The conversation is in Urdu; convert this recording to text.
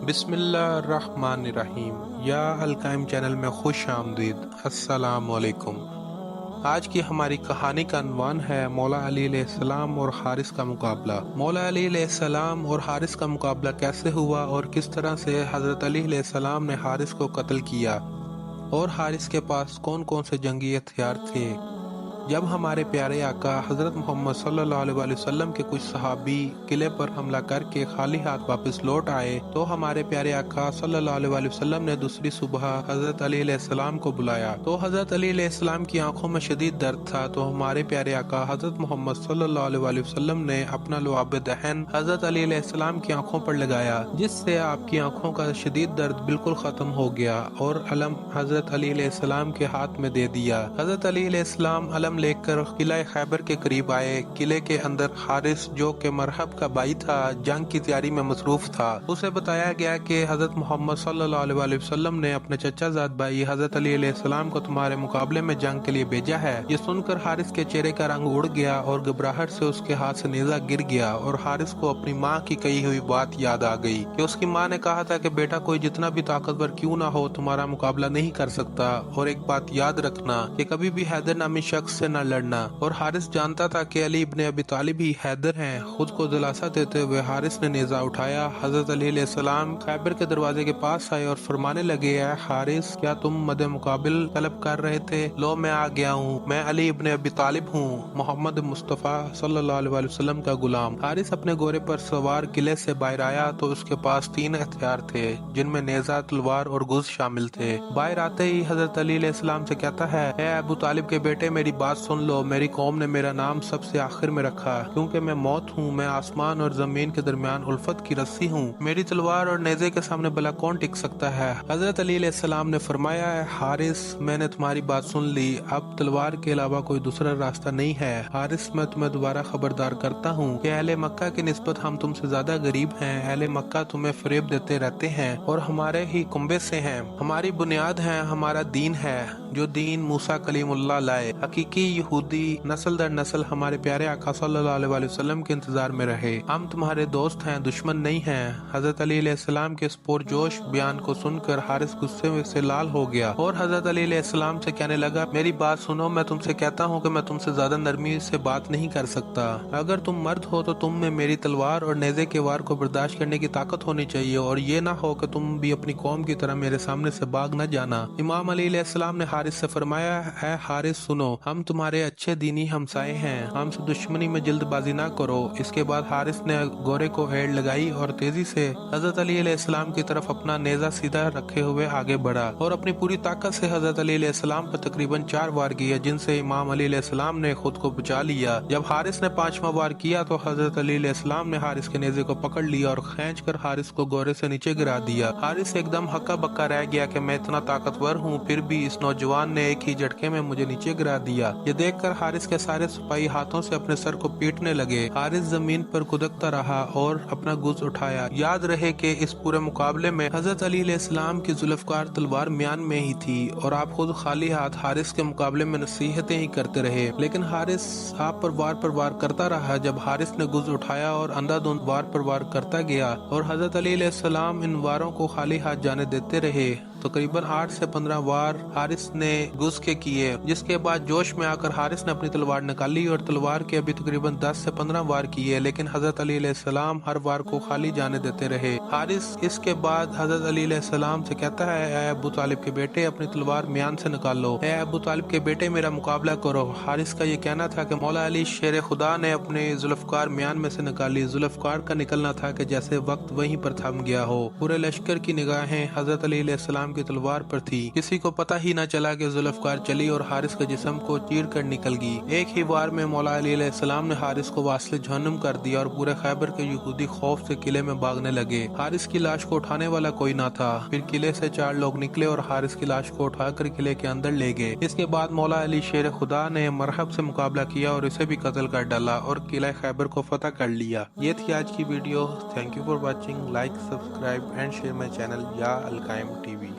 بسم اللہ الرحمن الرحیم۔ یا القائم چینل میں خوش آمدید۔ السلام علیکم۔ آج کی ہماری کہانی کا عنوان ہے مولا علی علیہ السلام اور حارث کا مقابلہ۔ مولا علی علیہ السلام اور حارث کا مقابلہ کیسے ہوا اور کس طرح سے حضرت علی علیہ السلام نے حارث کو قتل کیا، اور حارث کے پاس کون کون سے جنگی ہتھیار تھے۔ جب ہمارے پیارے آقا حضرت محمد صلی اللہ علیہ وسلم کے کچھ صحابی قلعے پر حملہ کر کے خالی ہاتھ واپس لوٹ آئے تو ہمارے پیارے آقا صلی اللہ علیہ وسلم نے دوسری صبح حضرت علی علیہ السلام کو بلایا تو حضرت علی علیہ السلام کی آنکھوں میں شدید درد تھا، تو ہمارے پیارے آقا حضرت محمد صلی اللہ علیہ وسلم نے اپنا لعاب دہن حضرت علی علیہ السلام کی آنکھوں پر لگایا، جس سے آپ کی آنکھوں کا شدید درد بالکل ختم ہو گیا، اور علم حضرت علی علیہ السلام کے ہاتھ میں دے دیا۔ حضرت علی علیہ السلام علم لے کر قلعہ خیبر کے قریب آئے۔ قلعے کے اندر حارث، جو کہ مرحب کا بھائی تھا، جنگ کی تیاری میں مصروف تھا۔ اسے بتایا گیا کہ حضرت محمد صلی اللہ علیہ وسلم نے اپنے چچا زاد بھائی حضرت علی علیہ السلام کو تمہارے مقابلے میں جنگ کے لیے بھیجا ہے۔ یہ سن کر حارث کے چہرے کا رنگ اڑ گیا اور گھبراہٹ سے اس کے ہاتھ سے نیزہ گر گیا، اور حارث کو اپنی ماں کی کہی ہوئی بات یاد آ گئی کہ اس کی ماں نے کہا تھا کہ بیٹا کوئی جتنا بھی طاقتور کیوں نہ ہو تمہارا مقابلہ نہیں کر سکتا، اور ایک بات یاد رکھنا کہ کبھی بھی حیدر نامی شخص سے نہ لڑنا۔ اور حارث جانتا تھا کہ علی ابن ابی طالب ہی حیدر ہیں۔ خود کو دلاسا دیتے ہوئے حارث نے نیزہ اٹھایا۔ حضرت علی علیہ السلام خیبر کے دروازے کے پاس آئے اور فرمانے لگے، اے حارث، کیا تم مد مقابل طلب کر رہے تھے؟ لو میں آ گیا ہوں، میں علی ابن ابی طالب ہوں، محمد مصطفیٰ صلی اللہ علیہ وسلم کا غلام۔ حارث اپنے گھوڑے پر سوار قلعے سے باہر آیا تو اس کے پاس 3 ہتھیار تھے، جن میں نیزہ، تلوار اور گز شامل تھے۔ باہر آتے ہی حضرت علی علیہ السلام سے کہتا ہے، اے ابو طالب کے بیٹے، میری بات سن لو۔ میری قوم نے میرا نام سب سے آخر میں رکھا کیونکہ میں موت ہوں، میں آسمان اور زمین کے درمیان الفت کی رسی ہوں، میری تلوار اور نیزے کے سامنے بھلا کون ٹک سکتا ہے؟ حضرت علی علیہ السلام نے فرمایا، ہے حارث، میں نے تمہاری بات سن لی، اب تلوار کے علاوہ کوئی دوسرا راستہ نہیں ہے۔ حارث، میں تمہیں دوبارہ خبردار کرتا ہوں کہ اہل مکہ کی نسبت ہم تم سے زیادہ غریب ہیں۔ اہل مکہ تمہیں فریب دیتے رہتے ہیں اور ہمارے ہی کنبے سے ہیں۔ ہماری بنیاد ہے، ہمارا دین ہے، جو دین موسیٰ کلیم اللہ لائے۔ حقیقی یہودی نسل در نسل ہمارے پیارے آقا صلی اللہ علیہ وسلم کے انتظار میں رہے۔ ہم تمہارے دوست ہیں، دشمن نہیں ہیں۔ حضرت علی علیہ السلام کے اس پرجوش بیان کو سن کر حارث غصے سے لال ہو گیا اور حضرت علی علیہ السلام سے کہنے لگا، میری بات سنو، میں تم سے کہتا ہوں کہ میں تم سے زیادہ نرمی سے بات نہیں کر سکتا۔ اگر تم مرد ہو تو تم میں میری تلوار اور نیزے کے وار کو برداشت کرنے کی طاقت ہونی چاہیے، اور یہ نہ ہو کہ تم بھی اپنی قوم کی طرح میرے سامنے سے بھاگ نہ جانا۔ امام علی علیہ السلام نے حارث سے فرمایا، اے حارث سنو، ہم تمہارے اچھے دینی ہمسائے ہیں، ہم سے دشمنی میں جلد بازی نہ کرو۔ اس کے بعد حارث نے گھوڑے کو ایڑ لگائی اور تیزی سے حضرت علی علیہ السلام کی طرف اپنا نیزہ سیدھا رکھے ہوئے آگے بڑھا اور اپنی پوری طاقت سے حضرت علی علیہ السلام پر تقریباً 4 وار کیے، جن سے امام علی علیہ السلام نے خود کو بچا لیا۔ جب حارث نے 5واں وار کیا تو حضرت علی علیہ السلام نے حارث کے نیزے کو پکڑ لیا اور کھینچ کر حارث کو گھوڑے سے نیچے گرا دیا۔ حارث ایک دم ہکا بکا رہ گیا کہ میں اتنا طاقتور ہوں، پھر بھی اس نوجوان نے ایک ہی جھٹکے میں مجھے نیچے گرا دیا۔ یہ دیکھ کر حارث کے سارے سپاہی ہاتھوں سے اپنے سر کو پیٹنے لگے۔ حارث زمین پر کودکتا رہا اور اپنا گز اٹھایا۔ یاد رہے کہ اس پورے مقابلے میں حضرت علی علیہ السلام کی ذوالفقار تلوار میان میں ہی تھی، اور آپ خود خالی ہاتھ حارث کے مقابلے میں نصیحتیں ہی کرتے رہے، لیکن حارث آپ پر وار کرتا رہا۔ جب حارث نے گز اٹھایا اور اندھا دھند وار کرتا گیا اور حضرت علی علیہ السلام ان واروں کو خالی ہاتھ جانے دیتے رہے، تقریباً 8 سے 15 وار حارث نے گز کے کیے، جس کے بعد جوش میں آ کر حارث نے اپنی تلوار نکالی اور تلوار کے ابھی تقریباً 10 سے 15 وار کیے، لیکن حضرت علی علیہ السلام ہر وار کو خالی جانے دیتے رہے۔ حارث اس کے بعد حضرت علی علیہ السلام سے کہتا ہے، اے ابو طالب کے بیٹے، اپنی تلوار میان سے نکالو۔ اے ابو طالب کے بیٹے، میرا مقابلہ کرو۔ حارث کا یہ کہنا تھا کہ مولا علی شیر خدا نے اپنے ذوالفقار میان میں سے نکالی۔ ذوالفقار کا نکلنا تھا کہ جیسے وقت وہیں پر تھم گیا ہو۔ پورے لشکر کی نگاہیں حضرت علی علیہ السلام کی تلوار پر تھی۔ کسی کو پتہ ہی نہ چلا کہ ذوالفقار چلی اور حارث کے جسم کو چیر کر نکل گئی۔ ایک ہی وار میں مولا علی علیہ السلام نے حارث کو واصل جہنم کر دیا، اور پورے خیبر کے یہودی خوف سے قلعے میں بھاگنے لگے۔ حارث کی لاش کو اٹھانے والا کوئی نہ تھا۔ پھر قلعے سے 4 لوگ نکلے اور حارث کی لاش کو اٹھا کر قلعے کے اندر لے گئے۔ اس کے بعد مولا علی شیر خدا نے مرحب سے مقابلہ کیا اور اسے بھی قتل کر ڈالا اور قلعہ خیبر کو فتح کر لیا۔ یہ تھی آج کی video. Thank you for watching. Like, subscribe and share my channel یا القائم ٹی وی۔